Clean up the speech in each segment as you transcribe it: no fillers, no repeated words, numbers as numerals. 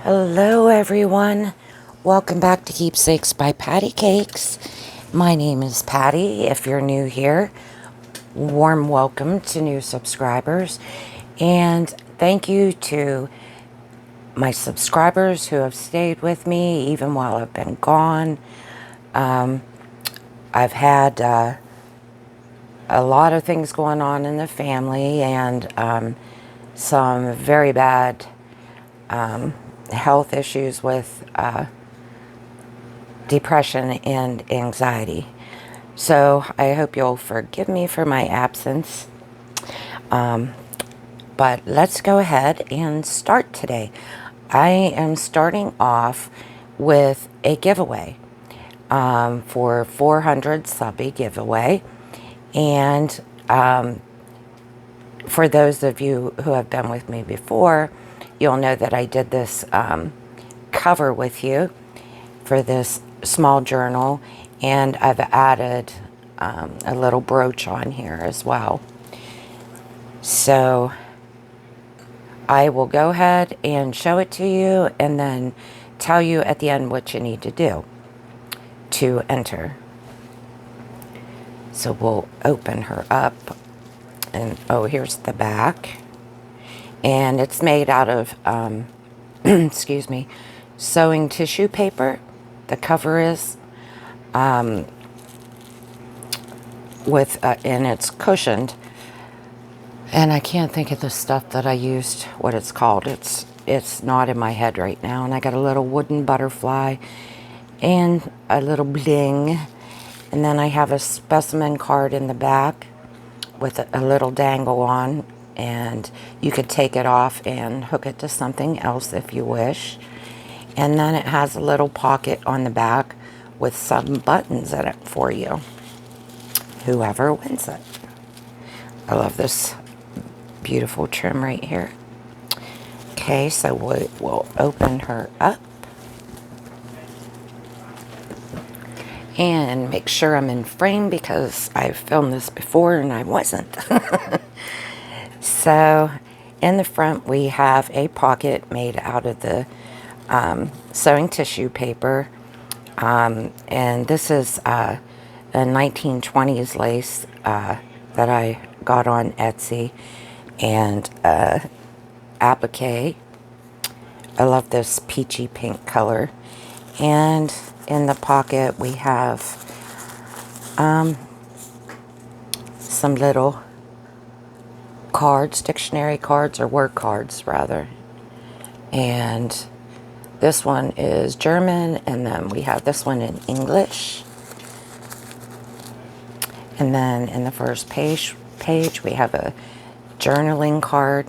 Hello everyone, welcome back to Keepsakes by Patty Cakes. My name is Patty. If you're new here, warm welcome to new subscribers, and thank you to my subscribers who have stayed with me even while I've been gone. I've had a lot of things going on in the family, and some very bad health issues with depression and anxiety. So I hope you'll forgive me for my absence. But let's go ahead and start today. I am starting off with a giveaway for 400 Subbie Giveaway. And for those of you who have been with me before, you'll know that I did this cover with you for this small journal, and I've added a little brooch on here as well. So I will go ahead and show it to you and then tell you at the end what you need to do to enter. So we'll open her up, and oh, here's the back. And it's made out of, excuse me, sewing tissue paper. The cover is, and it's cushioned. And I can't think of the stuff that I used, what it's called. It's not in my head right now. And I got a little wooden butterfly and a little bling. And then I have a specimen card in the back with a little dangle on. And you could take it off and hook it to something else if you wish. And then it has a little pocket on the back with some buttons in it for you, whoever wins it. I love this beautiful trim right here. Okay, so we'll open her up and make sure I'm in frame because I've filmed this before and I wasn't. So in the front we have a pocket made out of the sewing tissue paper, and this is a 1920s lace that I got on Etsy, and applique. I love this peachy pink color. And in the pocket we have some little cards, dictionary cards, or word cards rather. And this one is German, and then we have this one in English. And then in the first page we have a journaling card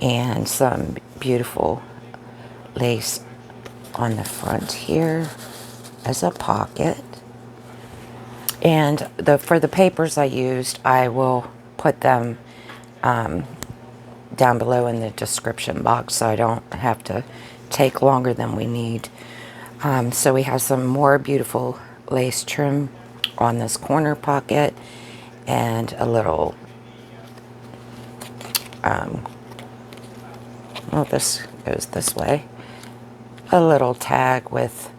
and some beautiful lace on the front here as a pocket. And for the papers I used, I will put them down below in the description box so I don't have to take longer than we need. So we have some more beautiful lace trim on this corner pocket, and a little well, this goes this way, a little tag with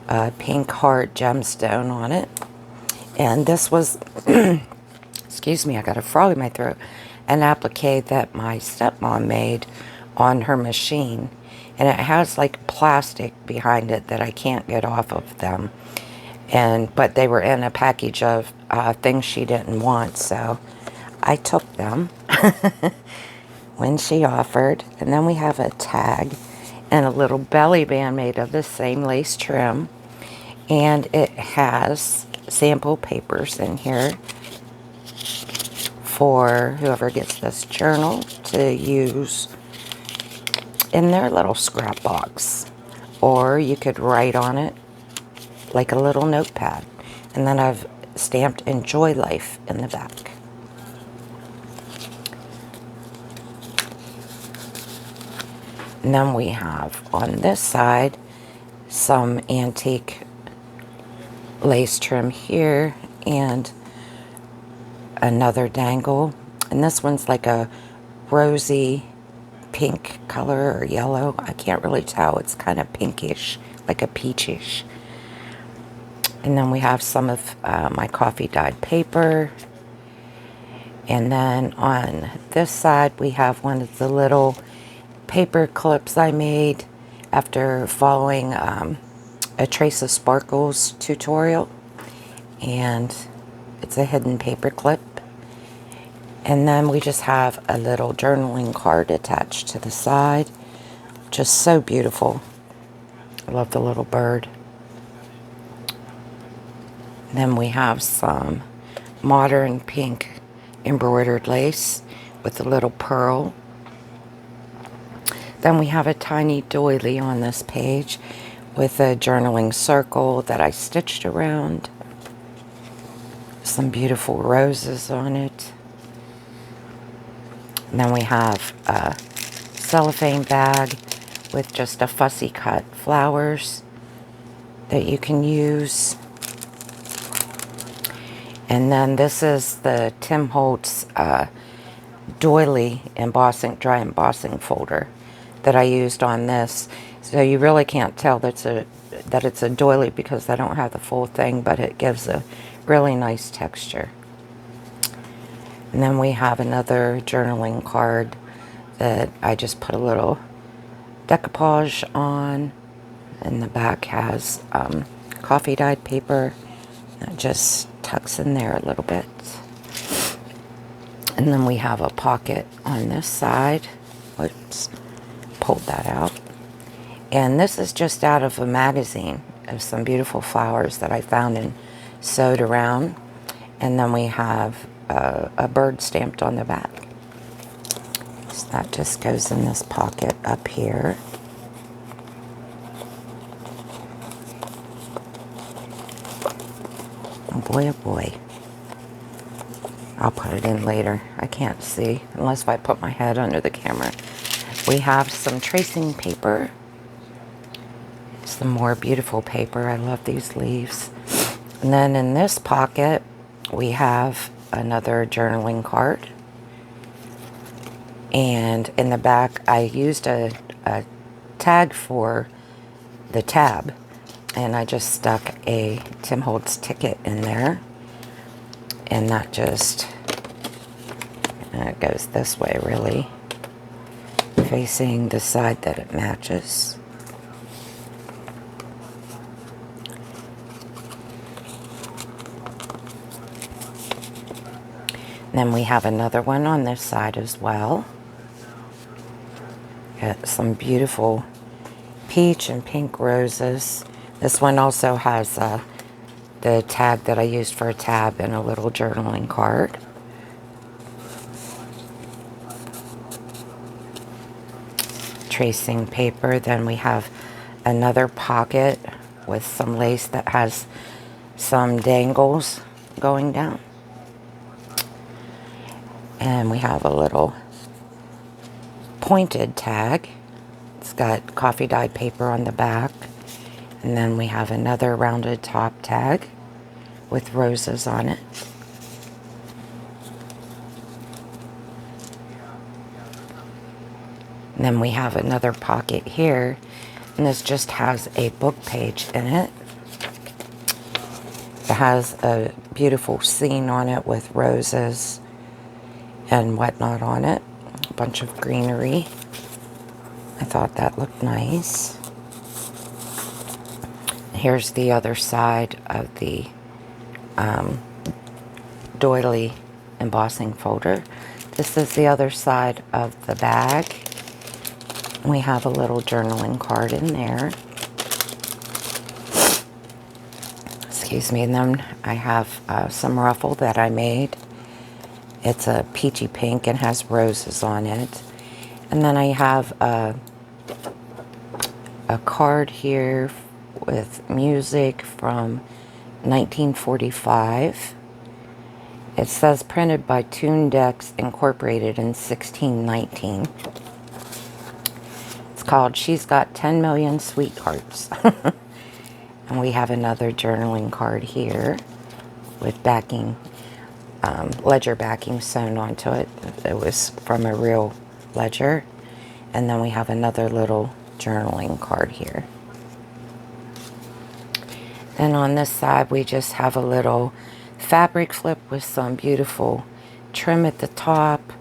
a pink heart gemstone on it. And this was excuse me, I got a frog in my throat, an applique that my stepmom made on her machine, and it has like plastic behind it that I can't get off of them, but they were in a package of things she didn't want, so I took them when she offered. And then we have a tag and a little belly band made of the same lace trim, and it has sample papers in here for whoever gets this journal to use in their little scrap box, or you could write on it like a little notepad. And then I've stamped "Enjoy Life" in the back. And then we have on this side some antique lace trim here and another dangle. And this one's like a rosy pink color or yellow. I can't really tell. It's kind of pinkish, like a peachish. And then we have some of my coffee dyed paper. And then on this side, we have one of the little paper clips I made after following a Trace of Sparkles tutorial. And it's a hidden paper clip. And then we just have a little journaling card attached to the side. Just so beautiful. I love the little bird. And then we have some modern pink embroidered lace with a little pearl. Then we have a tiny doily on this page with a journaling circle that I stitched around. Some beautiful roses on it. And then we have a cellophane bag with just a fussy cut flowers that you can use. And then this is the Tim Holtz doily embossing, dry embossing folder that I used on this. So you really can't tell that it's a doily because I don't have the full thing, but it gives a really nice texture. And then we have another journaling card that I just put a little decoupage on. And the back has coffee dyed paper that just tucks in there a little bit. And then we have a pocket on this side. Whoops, pulled that out. And this is just out of a magazine of some beautiful flowers that I found and sewed around. And then we have a bird stamped on the back. So that just goes in this pocket up here. Oh boy, oh boy. I'll put it in later. I can't see unless if I put my head under the camera. We have some tracing paper. Some more beautiful paper. I love these leaves. And then in this pocket, we have another journaling card. And in the back, I used a tag for the tab. And I just stuck a Tim Holtz ticket in there. And that just it goes this way, really. Facing the side that it matches. And then we have another one on this side as well. Got some beautiful peach and pink roses. This one also has the tag that I used for a tab and a little journaling card. Tracing paper. Then we have another pocket with some lace that has some dangles going down. And we have a little pointed tag. It's got coffee dyed paper on the back. And then we have another rounded top tag with roses on it. And then we have another pocket here. And this just has a book page in it. It has a beautiful scene on it with roses and whatnot on it. A bunch of greenery. I thought that looked nice. Here's the other side of the doily embossing folder. This is the other side of the bag. We have a little journaling card in there. Excuse me. And then I have some ruffle that I made. It's a peachy pink and has roses on it. And then I have a card here with music from 1945. It says printed by Tune Decks Incorporated in 1619. It's called She's Got 10 Million Sweethearts. And we have another journaling card here with backing, ledger backing sewn onto it. It was from a real ledger. And then we have another little journaling card here. Then on this side, we just have a little fabric flip with some beautiful trim at the top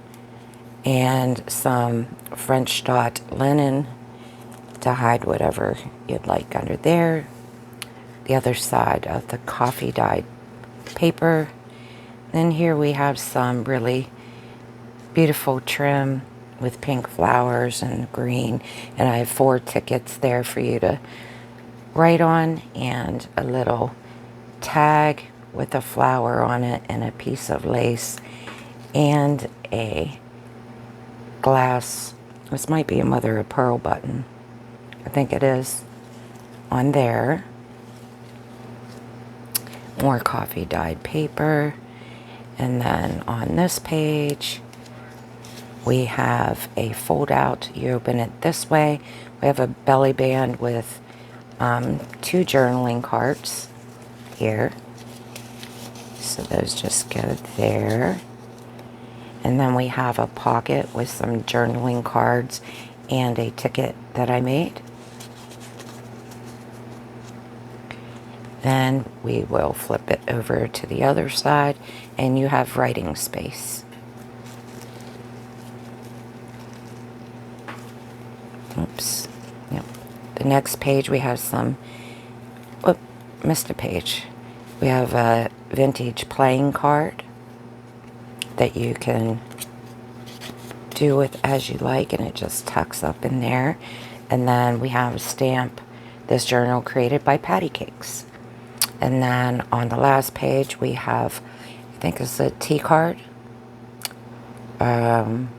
and some French dot linen to hide whatever you'd like under there. The other side of the coffee dyed paper. Then here we have some really beautiful trim with pink flowers and green. And I have 4 tickets there for you to write on, and a little tag with a flower on it and a piece of lace and a glass. This might be a mother of pearl button. I think it is on there. More coffee dyed paper. And then on this page, we have a fold out. You open it this way. We have a belly band with 2 journaling cards here. So those just go there. And then we have a pocket with some journaling cards and a ticket that I made. Then we will flip it over to the other side and you have writing space. Oops. Yep. The next page we have some, whoop, missed a page. We have a vintage playing card that you can do with as you like, and it just tucks up in there. And then we have a stamp, this journal created by Patty Cakes. And then on the last page we have, I think it's a tea card, and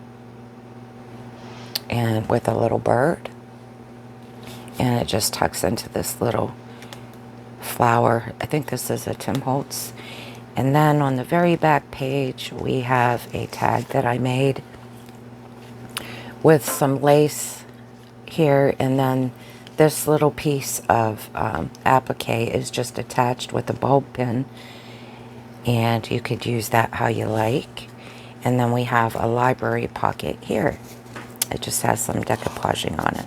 with a little bird, and it just tucks into this little flower. I think this is a Tim Holtz. And then on the very back page we have a tag that I made with some lace here, and then this little piece of applique is just attached with a bulb pin, and you could use that how you like. And then we have a library pocket here. It just has some decoupaging on it.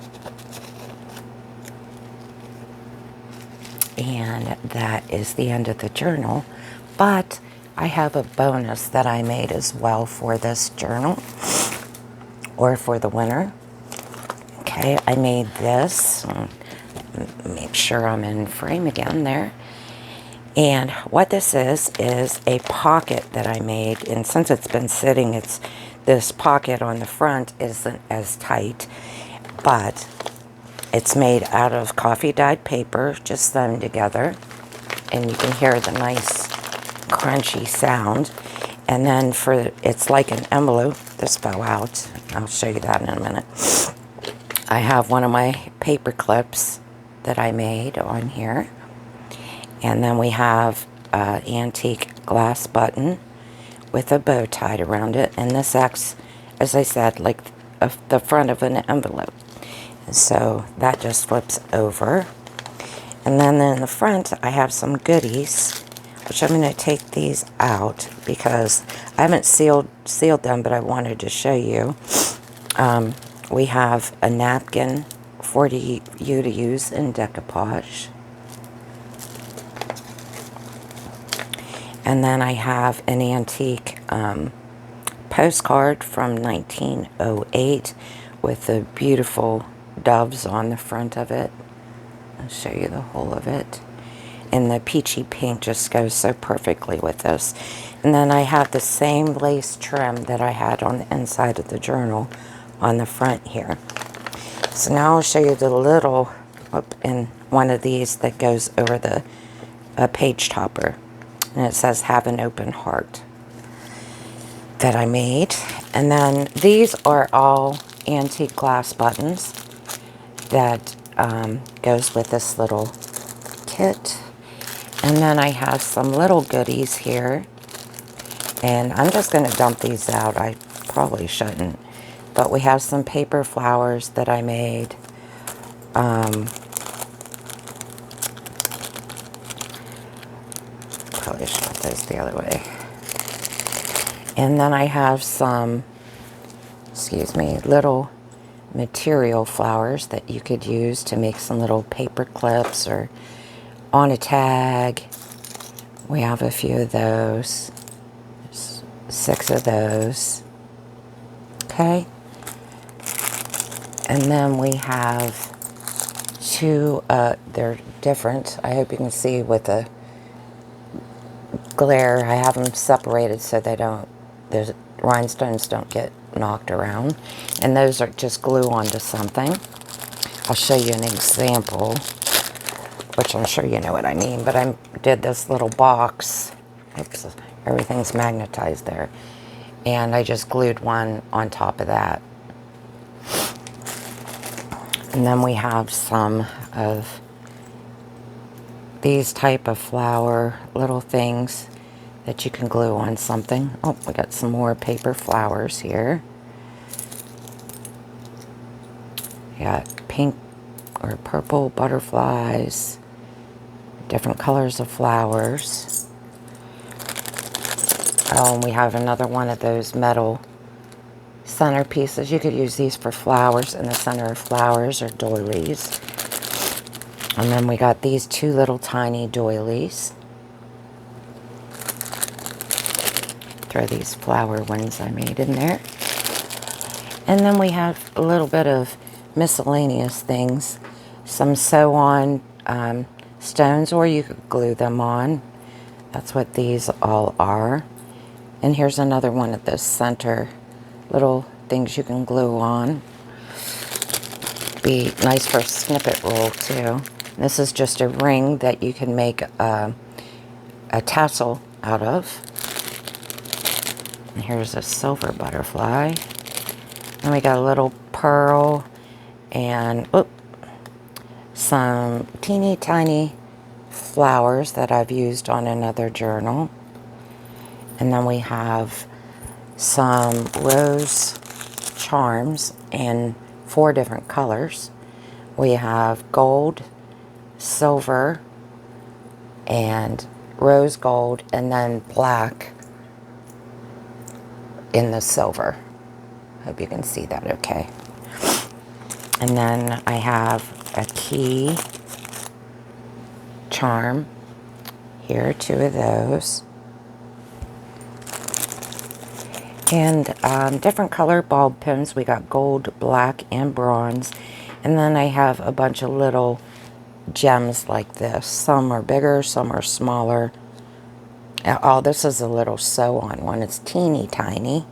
And that is the end of the journal. But I have a bonus that I made as well for this journal, or for the winner. Okay, I made this. Make sure I'm in frame again there. And what this is a pocket that I made. And since it's been sitting, this pocket on the front isn't as tight, but it's made out of coffee dyed paper, just sewn together. And you can hear the nice crunchy sound. And then it's like an envelope. This fell out. I'll show you that in a minute. I have one of my paper clips that I made on here. And then we have an antique glass button with a bow tied around it. And this acts, as I said, like the front of an envelope. And so that just flips over. And then in the front, I have some goodies, which I'm going to take these out because I haven't sealed them, but I wanted to show you. We have a napkin for you to use in decoupage. And then I have an antique postcard from 1908 with the beautiful doves on the front of it. I'll show you the whole of it. And the peachy pink just goes so perfectly with this. And then I have the same lace trim that I had on the inside of the journal on the front here. So now I'll show you the little in one of these that goes over the page topper. And it says, "Have an open heart," that I made. And then these are all antique glass buttons that goes with this little kit. And then I have some little goodies here. And I'm just going to dump these out. I probably shouldn't. But we have some paper flowers that I made. Probably should put those the other way. And then I have some, little material flowers that you could use to make some little paper clips or on a tag. We have a few of those. There's 6 of those. Okay. And then we have 2, they're different. I hope you can see with the glare. I have them separated so they don't, the rhinestones don't get knocked around. And those are just glue onto something. I'll show you an example, which I'm sure you know what I mean, but I did this little box. Oops, everything's magnetized there. And I just glued one on top of that. And then we have some of these type of flower little things that you can glue on something. Oh, we got some more paper flowers here. We got pink or purple butterflies, different colors of flowers. Oh, and we have another one of those metal centerpieces. You could use these for flowers in the center of flowers or doilies. And then we got these 2 little tiny doilies. Throw these flower ones I made in there. And then we have a little bit of miscellaneous things. Some sew-on stones, or you could glue them on. That's what these all are. And here's another one at the center. Little things you can glue on. Be nice for a snippet roll too. This is just a ring that you can make a tassel out of. And here's a silver butterfly. And we got a little pearl and some teeny tiny flowers that I've used on another journal. And then we have some rose charms in 4 different colors. We have gold, silver, and rose gold, and then black in the silver. Hope you can see that okay. And then I have a key charm. Here are 2 of those. And different color bulb pins. We got gold, black, and bronze. And then I have a bunch of little gems like this. Some are bigger, some are smaller. Oh, this is a little sew-on one. It's teeny tiny.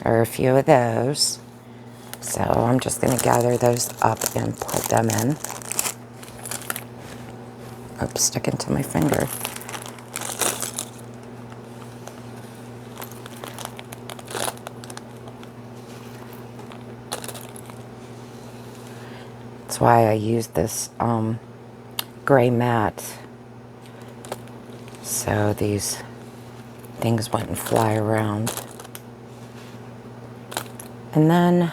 There are a few of those. So I'm just going to gather those up and put them in. Oops, sticking to my finger. That's why I used this gray mat, so these things wouldn't fly around. And then,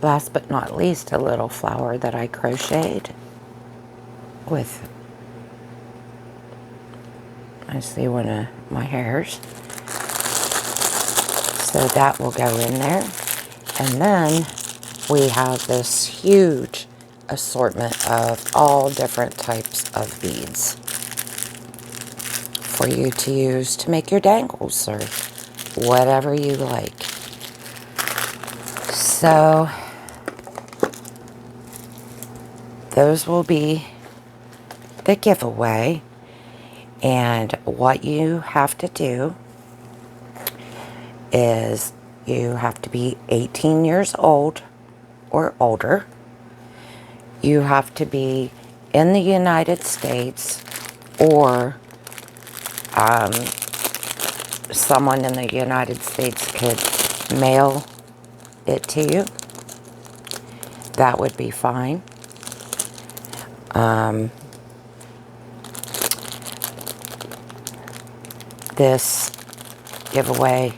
last but not least, a little flower that I crocheted with, I see one of my hairs. So that will go in there. And then we have this huge assortment of all different types of beads for you to use to make your dangles or whatever you like. So those will be the giveaway. And what you have to do is you have to be 18 years old or older. You have to be in the United States, or someone in the United States could mail it to you. That would be fine. This giveaway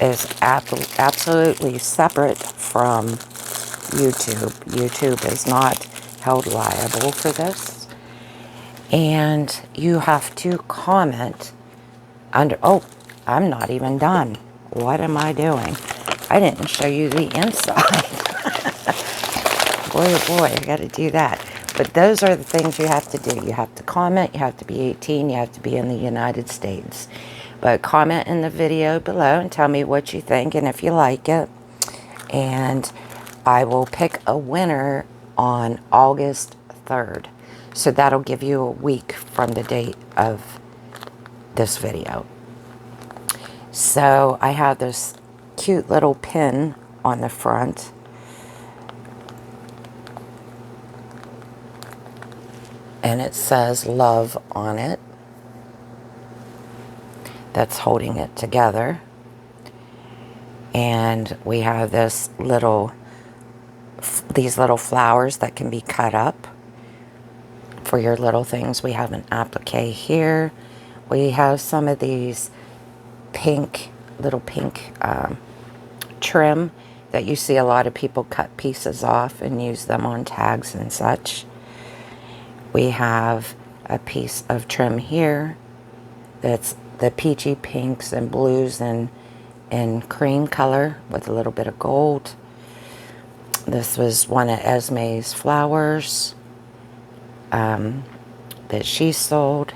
is absolutely separate from YouTube. YouTube is not held liable for this. And you have to comment under, oh, I'm not even done. What am I doing? I didn't show you the inside. Boy, oh boy, I got to do that. But those are the things you have to do. You have to comment, you have to be 18, you have to be in the United States. But comment in the video below and tell me what you think and if you like it. And I will pick a winner on August 3rd. So that'll give you a week from the date of this video. So I have this cute little pin on the front. And it says love on it. That's holding it together. And we have these little flowers that can be cut up for your little things. We have an applique here. We have some of these little pink trim that you see a lot of people cut pieces off and use them on tags and such. We have a piece of trim here that's the peachy pinks and blues and cream color with a little bit of gold. This was one of Esme's flowers that she sold.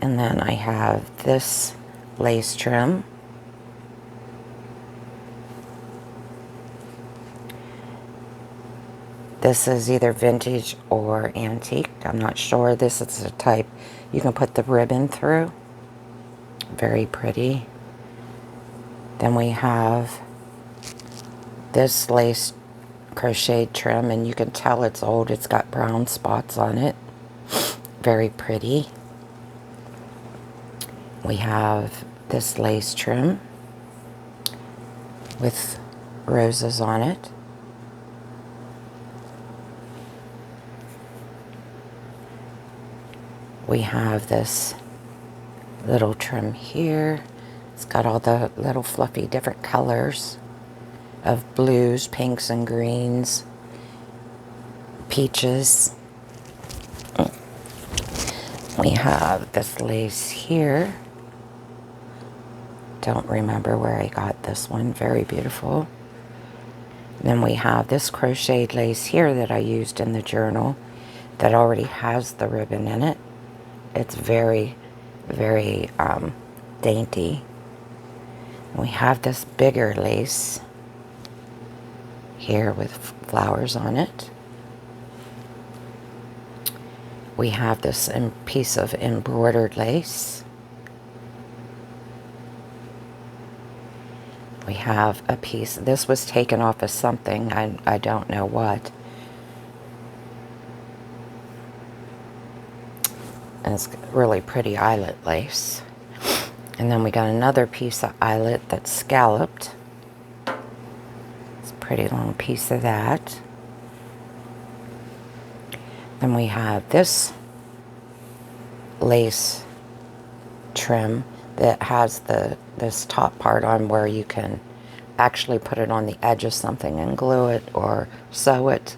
And then I have this lace trim. This is either vintage or antique. I'm not sure. This is the type you can put the ribbon through. Very pretty. Then we have this lace crocheted trim, and you can tell it's old. It's got brown spots on it. Very pretty. We have this lace trim with roses on it. We have this little trim here. It's got all the little fluffy different colors of blues, pinks, and greens, peaches. We have this lace here. Don't remember where I got this one. Very beautiful. Then we have this crocheted lace here that I used in the journal that already has the ribbon in it. It's very, very dainty. We have this bigger lace here with flowers on it. We have this piece of embroidered lace. We have a piece, this was taken off of something, I don't know what. And it's really pretty eyelet lace. And then we got another piece of eyelet that's scalloped. It's a pretty long piece of that. Then we have this lace trim that has this top part on where you can actually put it on the edge of something and glue it or sew it.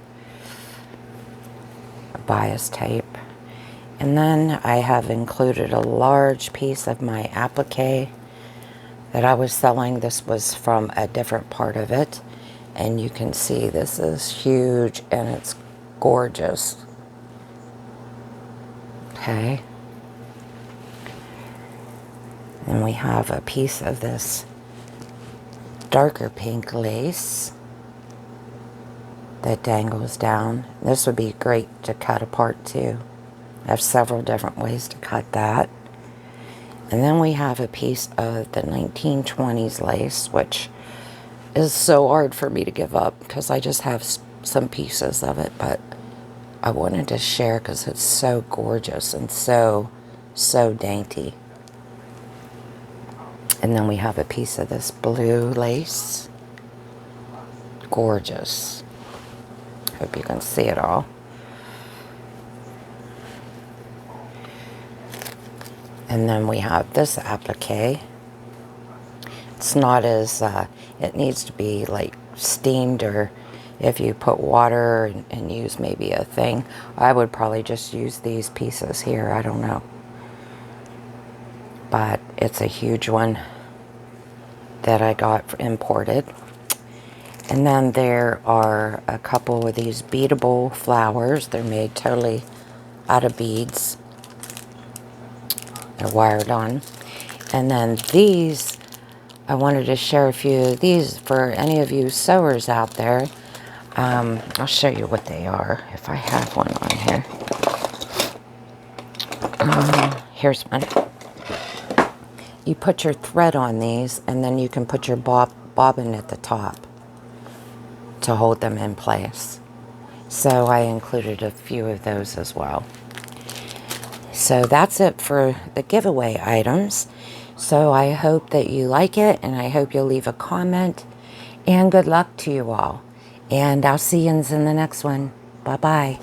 Bias tape. And then I have included a large piece of my applique that I was selling. This was from a different part of it. And you can see this is huge and it's gorgeous. Okay. And we have a piece of this darker pink lace that dangles down. This would be great to cut apart too. I have several different ways to cut that. And then we have a piece of the 1920s lace, which is so hard for me to give up because I just have some pieces of it, but I wanted to share because it's so gorgeous and so dainty. And then we have a piece of this blue lace. Gorgeous. Hope you can see it all. And then we have this applique. It's not as, it needs to be like steamed, or if you put water and use maybe a thing. I would probably just use these pieces here, I don't know. But it's a huge one that I got imported. And then there are a couple of these beadable flowers. They're made totally out of beads. They're wired on. And then these, I wanted to share a few of these for any of you sewers out there. I'll show you what they are if I have one on here. Here's one. You put your thread on these, and then you can put your bobbin at the top to hold them in place. So I included a few of those as well. So that's it for the giveaway items. So I hope that you like it, and I hope you'll leave a comment. And good luck to you all. And I'll see you in the next one. Bye-bye.